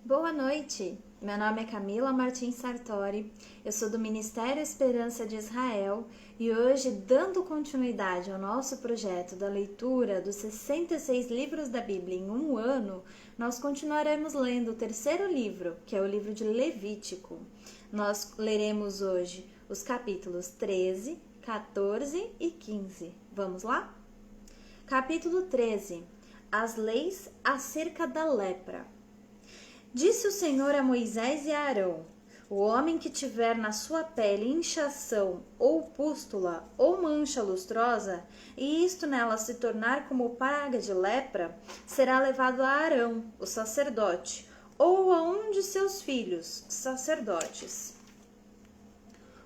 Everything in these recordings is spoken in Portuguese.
Boa noite! Meu nome é Camila Martins Sartori, eu sou do Ministério Esperança de Israel e hoje, dando continuidade ao nosso projeto da leitura dos 66 livros da Bíblia em um ano, nós continuaremos lendo o terceiro livro, que é o livro de Levítico. Nós leremos hoje os capítulos 13, 14 e 15. Vamos lá? Capítulo 13. As leis acerca da lepra. Disse o Senhor a Moisés e a Arão: o homem que tiver na sua pele inchação, ou pústula, ou mancha lustrosa, e isto nela se tornar como praga de lepra, será levado a Arão, o sacerdote, ou a um de seus filhos, sacerdotes.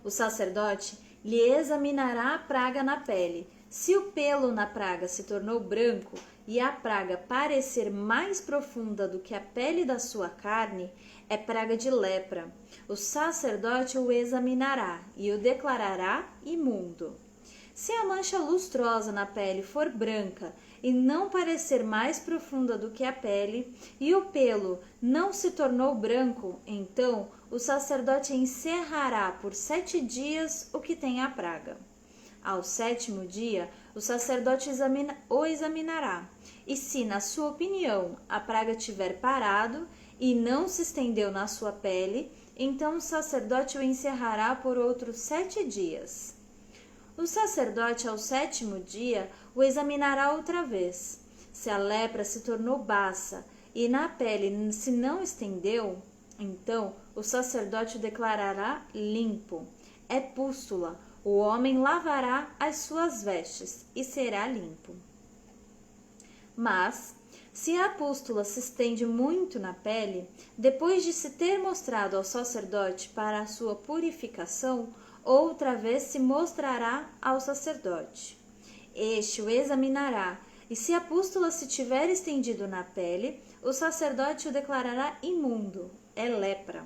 O sacerdote lhe examinará a praga na pele. Se o pelo na praga se tornou branco e a praga parecer mais profunda do que a pele da sua carne, é praga de lepra. O sacerdote o examinará e o declarará imundo. Se a mancha lustrosa na pele for branca e não parecer mais profunda do que a pele, e o pelo não se tornou branco, então o sacerdote encerrará por 7 dias o que tem a praga. Ao 7º dia, o sacerdote o examinará, e se, na sua opinião, a praga tiver parado e não se estendeu na sua pele, então o sacerdote o encerrará por outros 7 dias. O sacerdote, ao 7º dia, o examinará outra vez. Se a lepra se tornou baça e na pele se não estendeu, então o sacerdote o declarará limpo. É pústula. O homem lavará as suas vestes e será limpo. Mas, se a pústula se estende muito na pele, depois de se ter mostrado ao sacerdote para a sua purificação, outra vez se mostrará ao sacerdote. Este o examinará, e se a pústula se tiver estendido na pele, o sacerdote o declarará imundo, é lepra.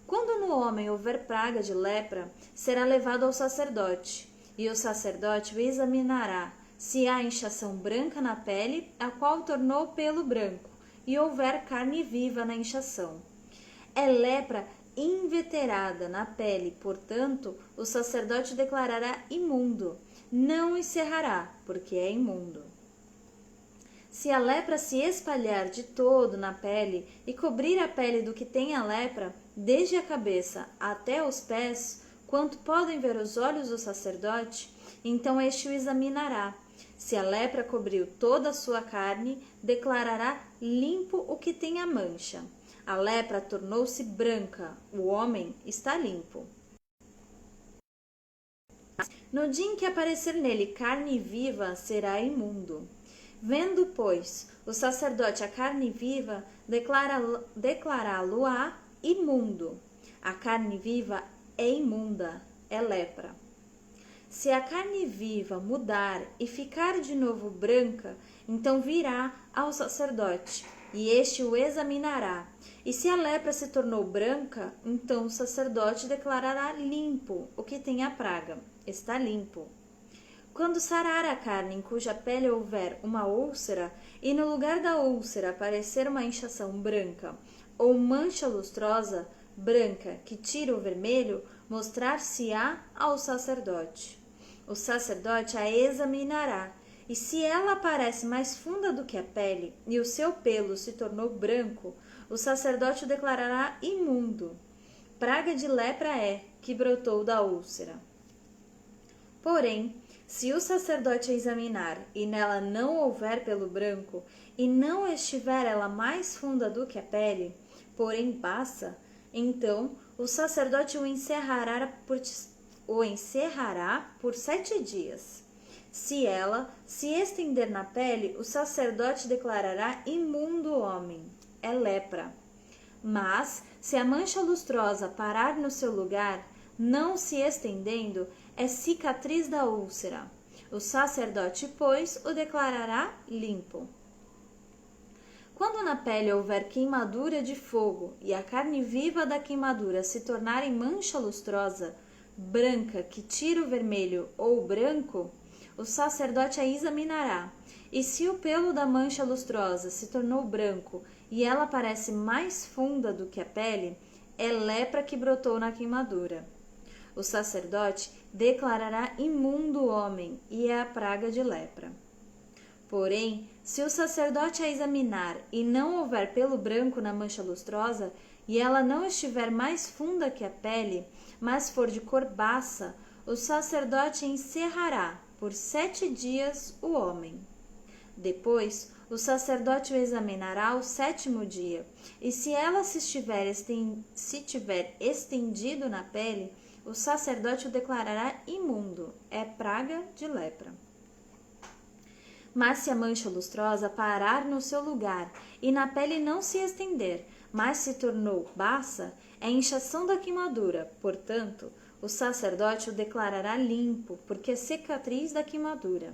Quando no homem houver praga de lepra, será levado ao sacerdote, e o sacerdote o examinará, se há inchação branca na pele, a qual tornou pelo branco, e houver carne viva na inchação. É lepra inveterada na pele, portanto, o sacerdote declarará imundo, não o encerrará, porque é imundo. Se a lepra se espalhar de todo na pele e cobrir a pele do que tem a lepra, desde a cabeça até os pés, quanto podem ver os olhos do sacerdote, então este o examinará. Se a lepra cobriu toda a sua carne, declarará limpo o que tem a mancha. A lepra tornou-se branca, o homem está limpo. No dia em que aparecer nele carne viva, será imundo. Vendo, pois, o sacerdote a carne viva, declará-lo-á imundo. A carne viva é imunda, é lepra. Se a carne viva mudar e ficar de novo branca, então virá ao sacerdote, e este o examinará. E se a lepra se tornou branca, então o sacerdote declarará limpo o que tem a praga, está limpo. Quando sarar a carne em cuja pele houver uma úlcera, e no lugar da úlcera aparecer uma inchação branca, ou mancha lustrosa, branca, que tira o vermelho, mostrar-se-á ao sacerdote. O sacerdote a examinará, e se ela aparece mais funda do que a pele, e o seu pelo se tornou branco, o sacerdote o declarará imundo. Praga de lepra é, que brotou da úlcera. Porém, se o sacerdote a examinar e nela não houver pelo branco, e não estiver ela mais funda do que a pele, porém baça, então o sacerdote o encerrará por 7 dias. Se ela se estender na pele, o sacerdote declarará imundo o homem, é lepra. Mas, se a mancha lustrosa parar no seu lugar, não se estendendo, é cicatriz da úlcera. O sacerdote, pois, o declarará limpo. Quando na pele houver queimadura de fogo e a carne viva da queimadura se tornar em mancha lustrosa, branca, que tira o vermelho ou branco, o sacerdote a examinará, E se o pelo da mancha lustrosa se tornou branco e ela parece mais funda do que a pele, é lepra que brotou na queimadura. O sacerdote declarará imundo o homem, e é a praga de lepra. Porém, se o sacerdote a examinar e não houver pelo branco na mancha lustrosa, e ela não estiver mais funda que a pele, mas for de cor baça, o sacerdote encerrará por 7 dias o homem. Depois, o sacerdote o examinará ao 7º dia, e se ela se tiver estendido na pele, o sacerdote o declarará imundo, é praga de lepra. Mas se a mancha lustrosa parar no seu lugar e na pele não se estender, mas se tornou baça, é inchação da queimadura, portanto, o sacerdote o declarará limpo, porque é cicatriz da queimadura.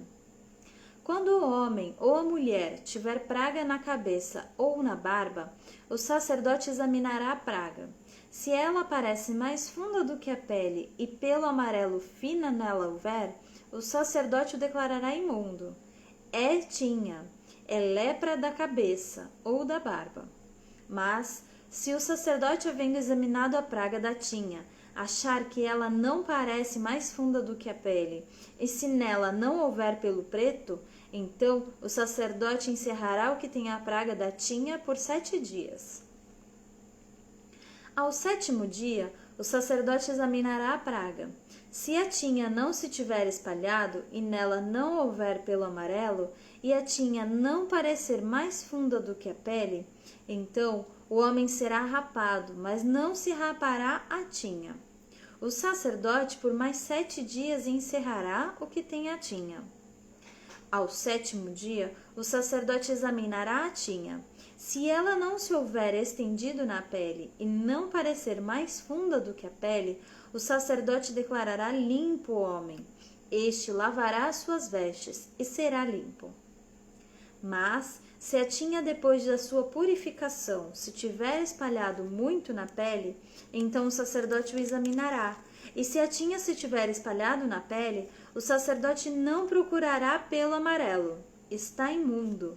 Quando o homem ou a mulher tiver praga na cabeça ou na barba, o sacerdote examinará a praga. Se ela parece mais funda do que a pele e pelo amarelo fina nela houver, o sacerdote o declarará imundo. É tinha, é lepra da cabeça ou da barba. Mas, se o sacerdote, havendo examinado a praga da tinha, achar que ela não parece mais funda do que a pele, e se nela não houver pelo preto, então o sacerdote encerrará o que tem a praga da tinha por 7 dias. Ao 7º dia, o sacerdote examinará a praga. Se a tinha não se tiver espalhado e nela não houver pelo amarelo, e a tinha não parecer mais funda do que a pele, então o homem será rapado, mas não se rapará a tinha. O sacerdote por mais 7 dias encerrará o que tem a tinha. Ao 7º dia, o sacerdote examinará a tinha. Se ela não se houver estendido na pele e não parecer mais funda do que a pele, o sacerdote declarará limpo o homem. Este lavará as suas vestes e será limpo. Mas, se a tinha depois da sua purificação se tiver espalhado muito na pele, então o sacerdote o examinará. E se a tinha se tiver espalhado na pele, o sacerdote não procurará pelo amarelo, está imundo.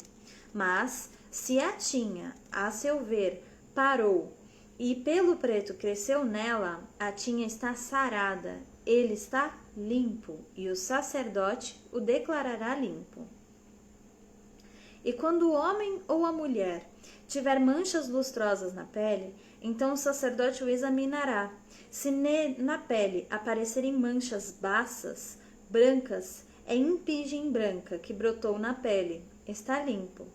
Mas, se a tinha, a seu ver, parou e pelo preto cresceu nela, a tinha está sarada, ele está limpo, e o sacerdote o declarará limpo. E quando o homem ou a mulher tiver manchas lustrosas na pele, então o sacerdote o examinará. Se na pele aparecerem manchas baças, brancas, é impigem branca que brotou na pele, está limpo.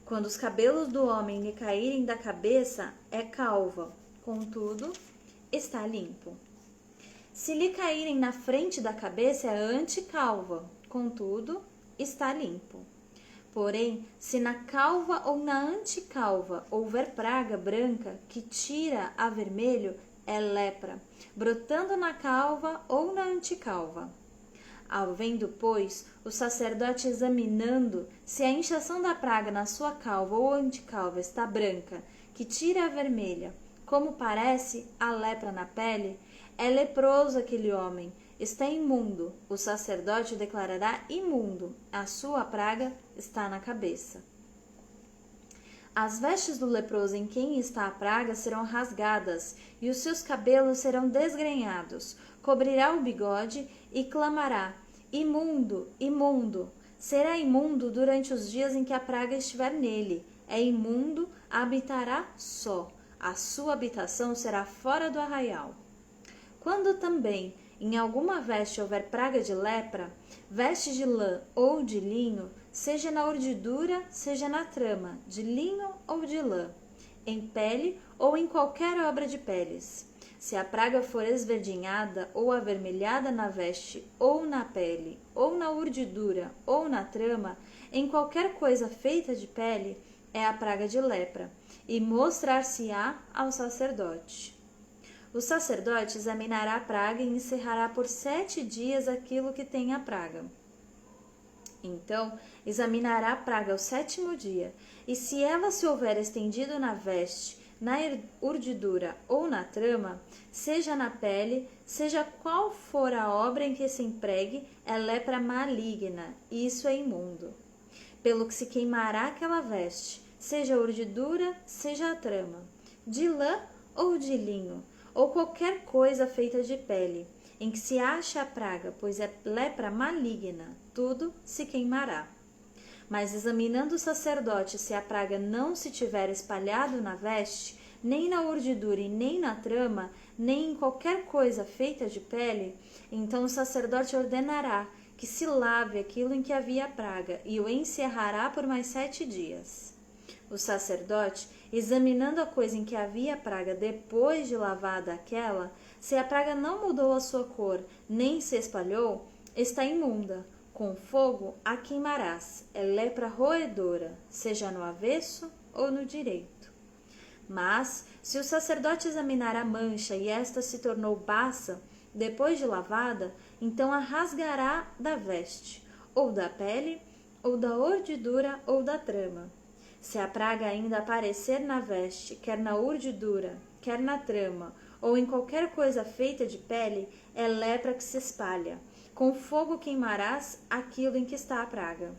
Quando os cabelos do homem lhe caírem da cabeça, é calva, contudo, está limpo. Se lhe caírem na frente da cabeça, é anticalva, contudo, está limpo. Porém, se na calva ou na anticalva houver praga branca que tira a vermelho, é lepra, brotando na calva ou na anticalva. Havendo, pois, o sacerdote examinando se a inchação da praga na sua calva ou anticalva está branca, que tira a vermelha, como parece a lepra na pele, é leproso aquele homem, está imundo, o sacerdote o declarará imundo, a sua praga está na cabeça. As vestes do leproso em quem está a praga serão rasgadas, e os seus cabelos serão desgrenhados, cobrirá o bigode e clamará: imundo, imundo! Será imundo durante os dias em que a praga estiver nele, é imundo, habitará só, a sua habitação será fora do arraial. Quando também em alguma veste houver praga de lepra, veste de lã ou de linho, seja na urdidura, seja na trama, de linho ou de lã, em pele ou em qualquer obra de peles. Se a praga for esverdinhada ou avermelhada na veste, ou na pele, ou na urdidura, ou na trama, em qualquer coisa feita de pele, é a praga de lepra, e mostrar-se-á ao sacerdote. O sacerdote examinará a praga e encerrará por 7 dias aquilo que tem a praga. Então, examinará a praga ao 7º dia, e se ela se houver estendido na veste, na urdidura ou na trama, seja na pele, seja qual for a obra em que se empregue, é lepra maligna, e isso é imundo. pelo que se queimará aquela veste, seja a urdidura, seja a trama, de lã ou de linho, ou qualquer coisa feita de pele, em que se ache a praga, pois é lepra maligna, tudo se queimará. Mas examinando o sacerdote se a praga não se tiver espalhado na veste, nem na urdidura e nem na trama, nem em qualquer coisa feita de pele, então o sacerdote ordenará que se lave aquilo em que havia a praga e o encerrará por mais 7 dias. O sacerdote, examinando a coisa em que havia a praga depois de lavada aquela, se a praga não mudou a sua cor, nem se espalhou, está imunda. Com fogo a queimarás, é lepra roedora, seja no avesso ou no direito. Mas, se o sacerdote examinar a mancha e esta se tornou baça, depois de lavada, então a rasgará da veste, ou da pele, ou da urdidura ou da trama. Se a praga ainda aparecer na veste, quer na urdidura, quer na trama, ou em qualquer coisa feita de pele, é lepra que se espalha. Com fogo queimarás aquilo em que está a praga.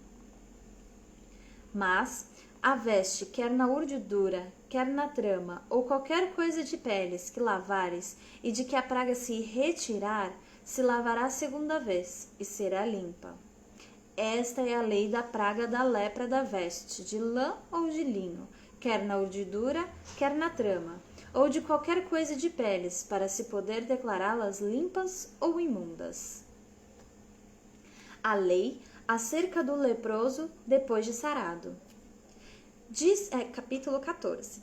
Mas a veste, quer na urdidura, quer na trama, ou qualquer coisa de peles que lavares, e de que a praga se retirar, se lavará 2ª vez, e será limpa. Esta é a lei da praga da lepra da veste, de lã ou de linho, quer na urdidura, quer na trama, ou de qualquer coisa de peles, para se poder declará-las limpas ou imundas. A lei acerca do leproso depois de sarado. Capítulo 14.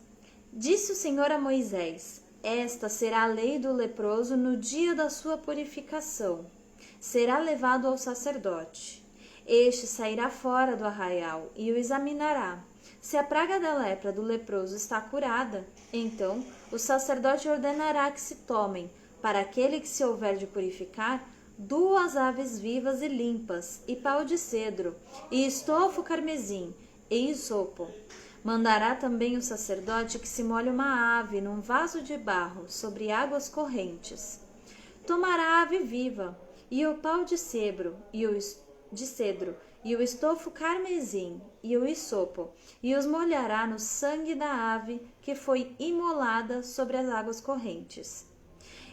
Disse o Senhor a Moisés: esta será a lei do leproso no dia da sua purificação. Será levado ao sacerdote. Este sairá fora do arraial e o examinará. Se a praga da lepra do leproso está curada, então o sacerdote ordenará que se tomem, para aquele que se houver de purificar, 2 aves vivas e limpas, e pau de cedro, e estofo carmesim, e isopo. Mandará também o sacerdote que se molhe uma ave num vaso de barro, sobre águas correntes. Tomará a ave viva, e o pau de cedro, e o estofo carmesim, e o isopo, e os molhará no sangue da ave que foi imolada sobre as águas correntes.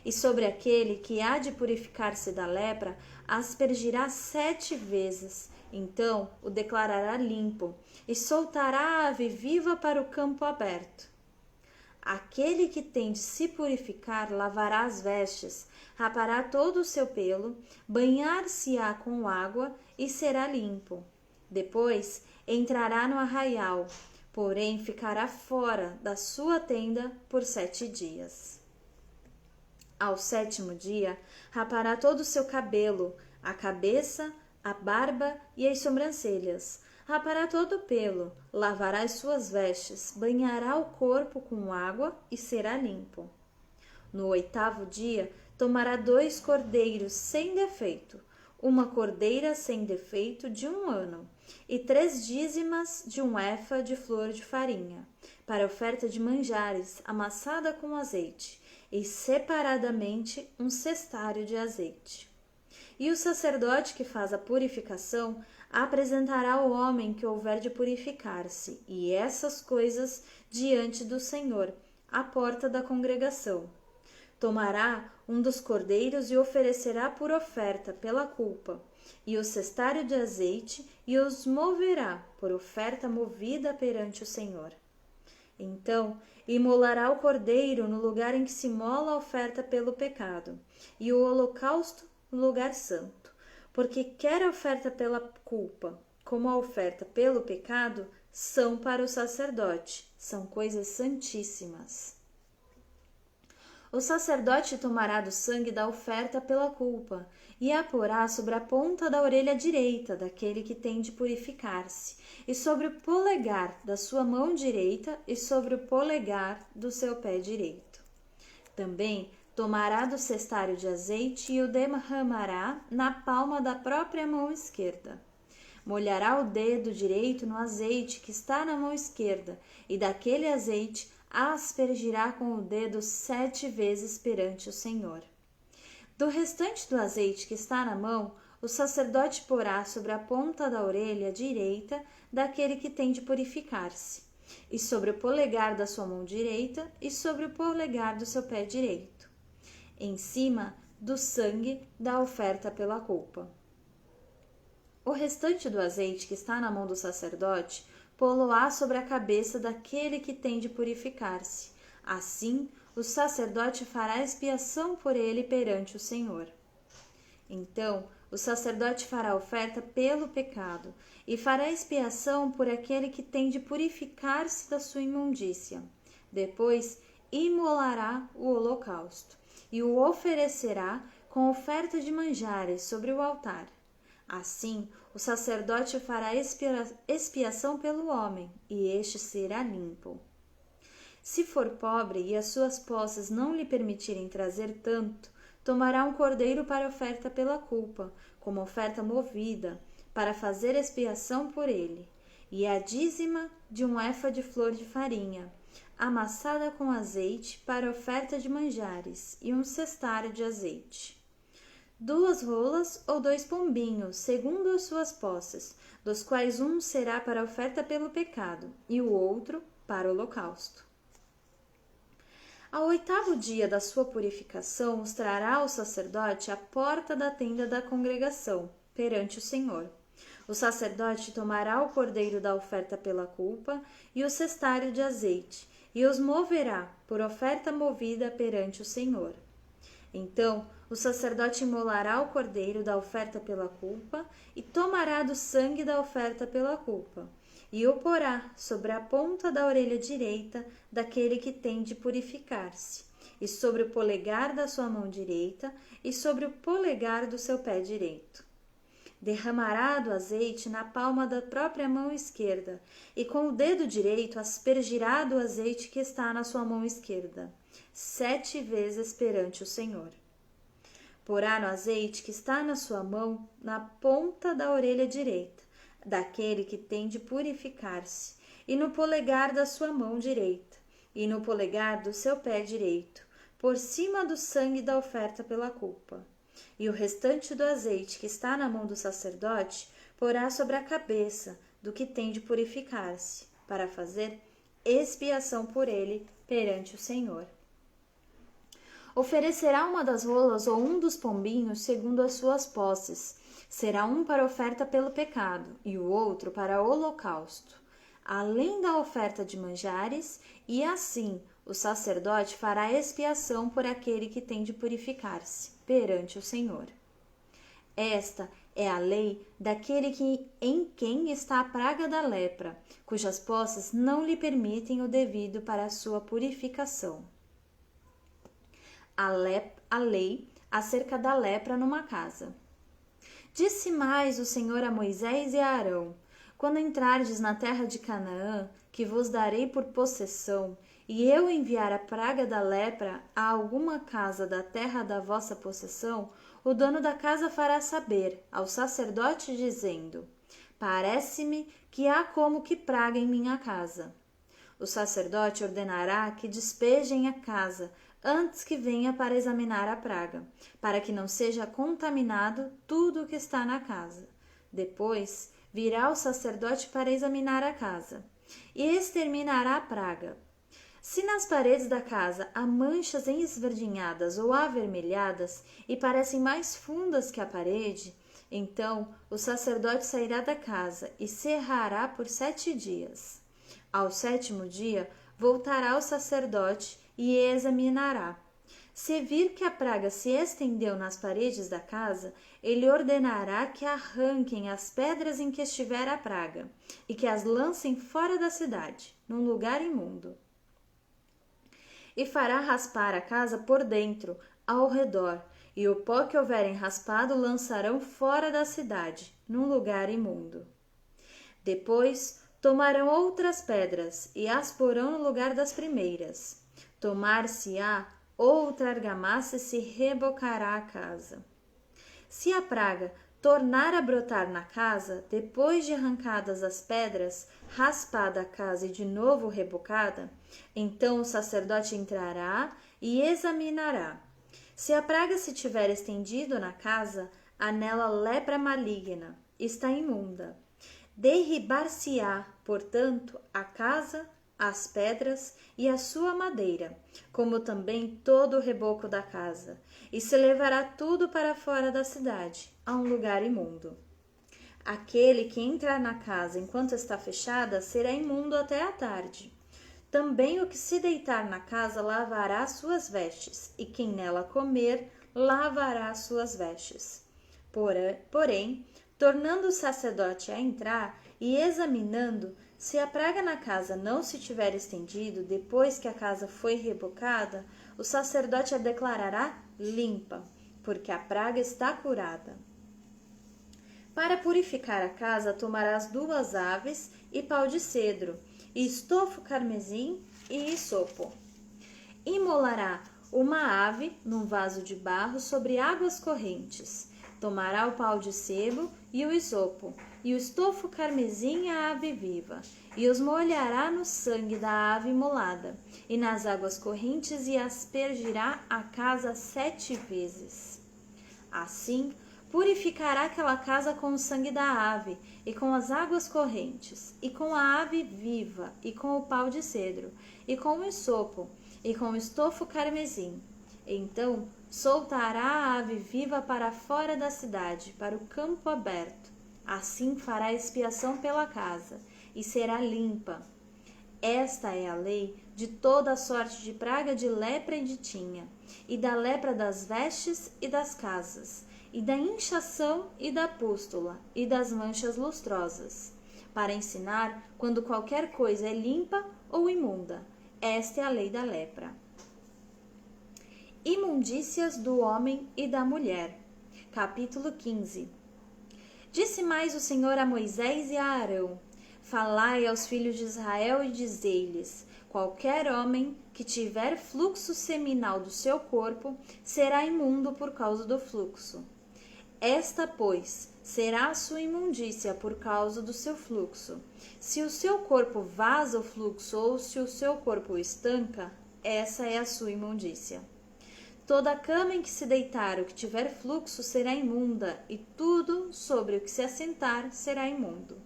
E sobre aquele que há de purificar-se da lepra, aspergirá 7 vezes. Então o declarará limpo, e soltará a ave viva para o campo aberto. Aquele que tem de se purificar lavará as vestes, rapará todo o seu pelo, banhar-se-á com água e será limpo. Depois entrará no arraial, porém ficará fora da sua tenda por 7 dias. Ao 7º dia, rapará todo o seu cabelo, a cabeça, a barba e as sobrancelhas. Rapará todo o pelo, lavará as suas vestes, banhará o corpo com água e será limpo. No 8º dia, tomará 2 cordeiros sem defeito, uma cordeira sem defeito de 1 ano, e 3 dízimas de 1 efa de flor de farinha, para oferta de manjares, amassada com azeite, e separadamente 1 cestário de azeite. E o sacerdote que faz a purificação apresentará o homem que houver de purificar-se, e essas coisas diante do Senhor, à porta da congregação. Tomará um dos cordeiros e oferecerá por oferta pela culpa, e o cestário de azeite, e os moverá por oferta movida perante o Senhor. Então imolará o cordeiro no lugar em que se mola a oferta pelo pecado, e o holocausto no lugar santo, porque quer a oferta pela culpa, como a oferta pelo pecado, são para o sacerdote, são coisas santíssimas. O sacerdote tomará do sangue da oferta pela culpa e a porá sobre a ponta da orelha direita daquele que tem de purificar-se, e sobre o polegar da sua mão direita e sobre o polegar do seu pé direito. Também tomará do cestário de azeite e o derramará na palma da própria mão esquerda. Molhará o dedo direito no azeite que está na mão esquerda, e daquele azeite aspergirá com o dedo 7 vezes perante o Senhor. Do restante do azeite que está na mão, o sacerdote porá sobre a ponta da orelha direita daquele que tem de purificar-se, e sobre o polegar da sua mão direita e sobre o polegar do seu pé direito, em cima do sangue da oferta pela culpa. O restante do azeite que está na mão do sacerdote pô-lo-á sobre a cabeça daquele que tem de purificar-se. Assim, o sacerdote fará expiação por ele perante o Senhor. Então, o sacerdote fará oferta pelo pecado e fará expiação por aquele que tem de purificar-se da sua imundícia. Depois, imolará o holocausto e o oferecerá com oferta de manjares sobre o altar. Assim, o sacerdote fará expiação pelo homem, e este será limpo. Se for pobre e as suas posses não lhe permitirem trazer tanto, tomará um cordeiro para oferta pela culpa, como oferta movida, para fazer expiação por ele, e a dízima de um efa de flor de farinha, amassada com azeite para oferta de manjares, e um cestário de azeite. 2 rolas ou 2 pombinhos, segundo as suas posses, dos quais um será para oferta pelo pecado, e o outro para o holocausto. Ao 8º dia da sua purificação, os trará o sacerdote à porta da tenda da congregação, perante o Senhor. O sacerdote tomará o cordeiro da oferta pela culpa e o cestário de azeite, e os moverá por oferta movida perante o Senhor. Então, o sacerdote imolará o cordeiro da oferta pela culpa e tomará do sangue da oferta pela culpa, e o porá sobre a ponta da orelha direita daquele que tem de purificar-se, e sobre o polegar da sua mão direita e sobre o polegar do seu pé direito. Derramará do azeite na palma da própria mão esquerda, e com o dedo direito aspergirá do azeite que está na sua mão esquerda, 7 vezes perante o Senhor. Porá no azeite que está na sua mão, na ponta da orelha direita, daquele que tem de purificar-se, e no polegar da sua mão direita, e no polegar do seu pé direito, por cima do sangue da oferta pela culpa. E o restante do azeite que está na mão do sacerdote porá sobre a cabeça do que tem de purificar-se, para fazer expiação por ele perante o Senhor. Oferecerá uma das rolas ou um dos pombinhos segundo as suas posses. Será um para oferta pelo pecado e o outro para holocausto, além da oferta de manjares, e assim o sacerdote fará expiação por aquele que tem de purificar-se perante o Senhor. Esta é a lei daquele em quem está a praga da lepra, cujas posses não lhe permitem o devido para a sua purificação. A lei acerca da lepra numa casa. Disse mais o Senhor a Moisés e a Arão: quando entrardes na terra de Canaã, que vos darei por possessão, e eu enviar a praga da lepra a alguma casa da terra da vossa possessão, o dono da casa fará saber ao sacerdote, dizendo: parece-me que há como que praga em minha casa. O sacerdote ordenará que despejem a casa antes que venha para examinar a praga, para que não seja contaminado tudo o que está na casa. Depois virá o sacerdote para examinar a casa e exterminará a praga. Se nas paredes da casa há manchas esverdinhadas ou avermelhadas e parecem mais fundas que a parede, então o sacerdote sairá da casa e cerrará por 7 dias. Ao 7º dia, voltará o sacerdote e examinará. Se vir que a praga se estendeu nas paredes da casa, ele ordenará que arranquem as pedras em que estiver a praga e que as lancem fora da cidade, num lugar imundo. E fará raspar a casa por dentro, ao redor, e o pó que houverem raspado lançarão fora da cidade, num lugar imundo. Depois tomarão outras pedras e as porão no lugar das primeiras. Tomar-se-á outra argamassa e se rebocará a casa. Se a praga tornar a brotar na casa, depois de arrancadas as pedras, raspada a casa e de novo rebocada, então o sacerdote entrará e examinará. Se a praga se tiver estendido na casa, há nela lepra maligna, está imunda. Derribar-se-á, portanto, a casa, as pedras e a sua madeira, como também todo o reboco da casa, e se levará tudo para fora da cidade, a um lugar imundo. Aquele que entrar na casa enquanto está fechada será imundo até a tarde. Também o que se deitar na casa lavará suas vestes, e quem nela comer lavará suas vestes. Porém, tornando o sacerdote a entrar e examinando, se a praga na casa não se tiver estendido depois que a casa foi rebocada, o sacerdote a declarará limpa, porque a praga está curada. Para purificar a casa, tomarás 2 aves e pau de cedro, e estofo carmesim e isopo. Imolará uma ave num vaso de barro sobre águas correntes. Tomará o pau de sebo e o isopo, e o estofo carmesim e a ave viva, e os molhará no sangue da ave imolada, e nas águas correntes, e aspergirá a casa 7 vezes. Assim, purificará aquela casa com o sangue da ave, e com as águas correntes, e com a ave viva, e com o pau de cedro, e com o isopo, e com o estofo carmesim. Então soltará a ave viva para fora da cidade, para o campo aberto. Assim fará expiação pela casa, e será limpa. Esta é a lei de toda a sorte de praga de lepra e de tinha, e da lepra das vestes e das casas, e da inchação e da pústula, e das manchas lustrosas, para ensinar quando qualquer coisa é limpa ou imunda. Esta é a lei da lepra. Imundícias do homem e da mulher. Capítulo 15. Disse mais o Senhor a Moisés e a Arão: Falai aos filhos de Israel e dizei-lhes: qualquer homem que tiver fluxo seminal do seu corpo será imundo por causa do fluxo. Esta, pois, será a sua imundícia por causa do seu fluxo. Se o seu corpo vaza o fluxo ou se o seu corpo o estanca, essa é a sua imundícia. Toda a cama em que se deitar o que tiver fluxo será imunda, e tudo sobre o que se assentar será imundo.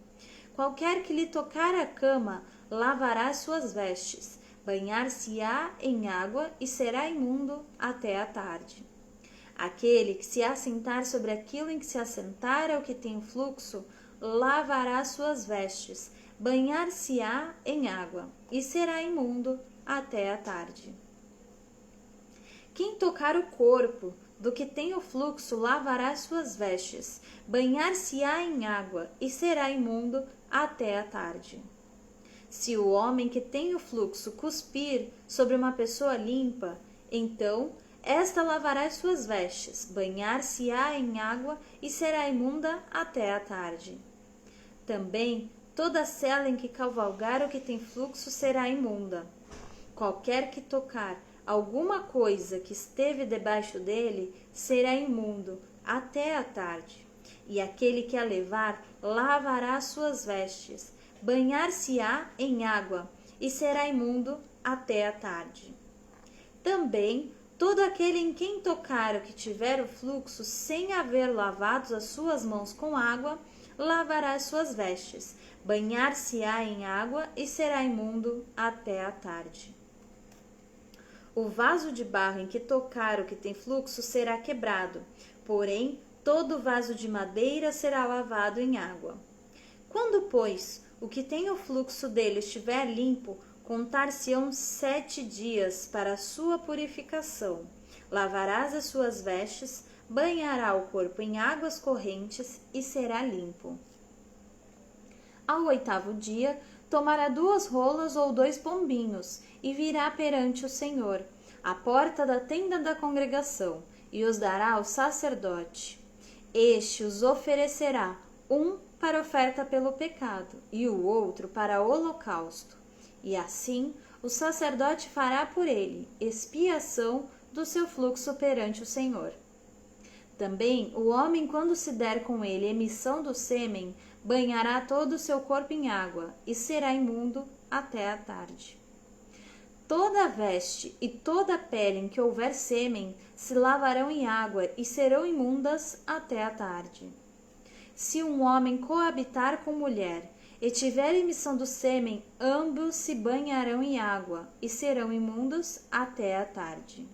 Qualquer que lhe tocar a cama lavará suas vestes, banhar-se-á em água e será imundo até a tarde. Aquele que se assentar sobre aquilo em que se assentar é o que tem fluxo, lavará suas vestes, banhar-se-á em água e será imundo até a tarde. Quem tocar o corpo do que tem o fluxo lavará suas vestes, banhar-se-á em água e será imundo até a tarde. Se o homem que tem o fluxo cuspir sobre uma pessoa limpa, então esta lavará suas vestes, banhar-se-á em água e será imunda até a tarde. Também toda cela em que cavalgar o que tem fluxo será imunda. Qualquer que tocar alguma coisa que esteve debaixo dele será imundo até a tarde. E aquele que a levar lavará suas vestes, banhar-se-á em água e será imundo até a tarde. Também todo aquele em quem tocar o que tiver o fluxo sem haver lavado as suas mãos com água, lavará suas vestes, banhar-se-á em água e será imundo até a tarde. O vaso de barro em que tocar o que tem fluxo será quebrado, porém todo vaso de madeira será lavado em água. Quando, pois, o que tem o fluxo dele estiver limpo, contar-se-ão 7 dias para a sua purificação. Lavarás as suas vestes, banhará o corpo em águas correntes e será limpo. Ao 8º dia, tomará 2 rolas ou 2 pombinhos e virá perante o Senhor, à porta da tenda da congregação, e os dará ao sacerdote. Este os oferecerá, um para oferta pelo pecado e o outro para holocausto. E assim o sacerdote fará por ele expiação do seu fluxo perante o Senhor. Também o homem, quando se der com ele emissão do sêmen, banhará todo o seu corpo em água e será imundo até a tarde. Toda Toda veste e toda pele em que houver sêmen se lavarão em água e serão imundas até a tarde. Se um homem coabitar com mulher e tiver emissão do sêmen, ambos se banharão em água e serão imundos até a tarde.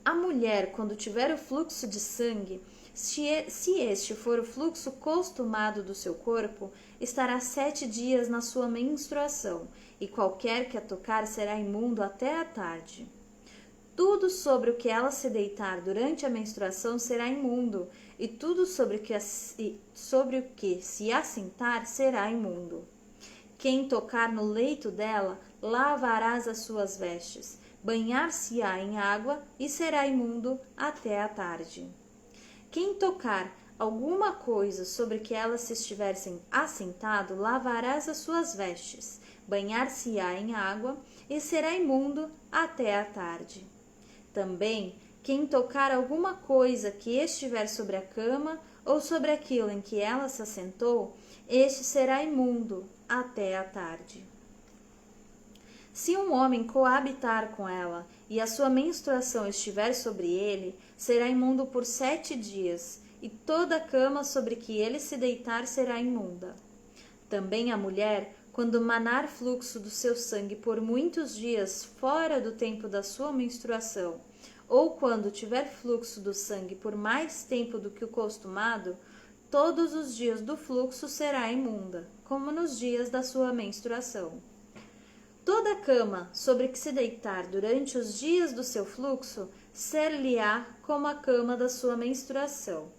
A mulher, quando tiver o fluxo de sangue, se este for o fluxo costumado do seu corpo, estará 7 dias na sua menstruação, e qualquer que a tocar será imundo até a tarde. Tudo sobre o que ela se deitar durante a menstruação será imundo, e tudo sobre o que se assentar será imundo. Quem tocar no leito dela, lavarás as suas vestes, banhar-se-á em água e será imundo até a tarde. Quem tocar alguma coisa sobre que ela se estiver assentado, lavarás as suas vestes, banhar-se-á em água e será imundo até a tarde. Também, quem tocar alguma coisa que estiver sobre a cama ou sobre aquilo em que ela se assentou, este será imundo até a tarde. Se um homem coabitar com ela e a sua menstruação estiver sobre ele, será imundo por 7 dias, e toda a cama sobre que ele se deitar será imunda. Também a mulher, quando manar fluxo do seu sangue por muitos dias fora do tempo da sua menstruação, ou quando tiver fluxo do sangue por mais tempo do que o costumado, todos os dias do fluxo será imunda, como nos dias da sua menstruação. Toda cama sobre que se deitar durante os dias do seu fluxo ser-lhe-á como a cama da sua menstruação,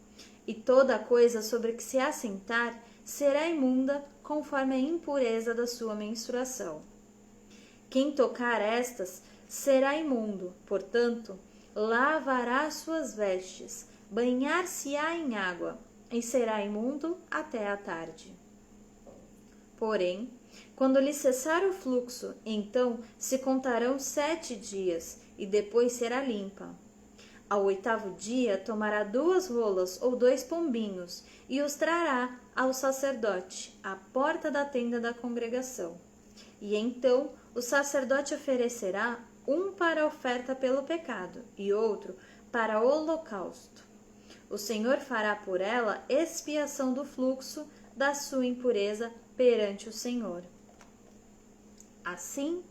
e toda coisa sobre que se assentar será imunda conforme a impureza da sua menstruação. Quem tocar estas será imundo, portanto, lavará suas vestes, banhar-se-á em água, e será imundo até a tarde. Porém, quando lhe cessar o fluxo, então se contarão 7 dias, e depois será limpa. Ao 8º dia tomará 2 rolas ou 2 pombinhos, e os trará ao sacerdote, à porta da tenda da congregação. E então o sacerdote oferecerá um para a oferta pelo pecado, e outro para o holocausto. O Senhor fará por ela expiação do fluxo da sua impureza perante o Senhor. Assim,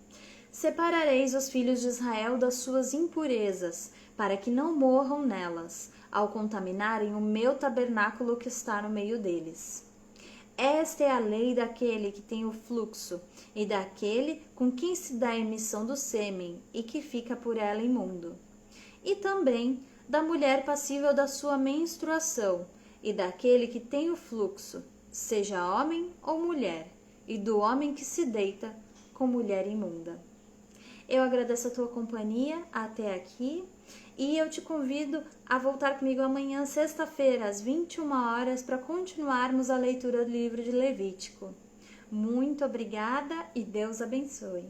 separareis os filhos de Israel das suas impurezas, para que não morram nelas, ao contaminarem o meu tabernáculo que está no meio deles. Esta é a lei daquele que tem o fluxo, e daquele com quem se dá a emissão do sêmen, e que fica por ela imundo. E também da mulher passível da sua menstruação, e daquele que tem o fluxo, seja homem ou mulher, e do homem que se deita com mulher imunda. Eu agradeço a tua companhia até aqui e eu te convido a voltar comigo amanhã, sexta-feira, às 21 horas, para continuarmos a leitura do livro de Levítico. Muito obrigada e Deus abençoe.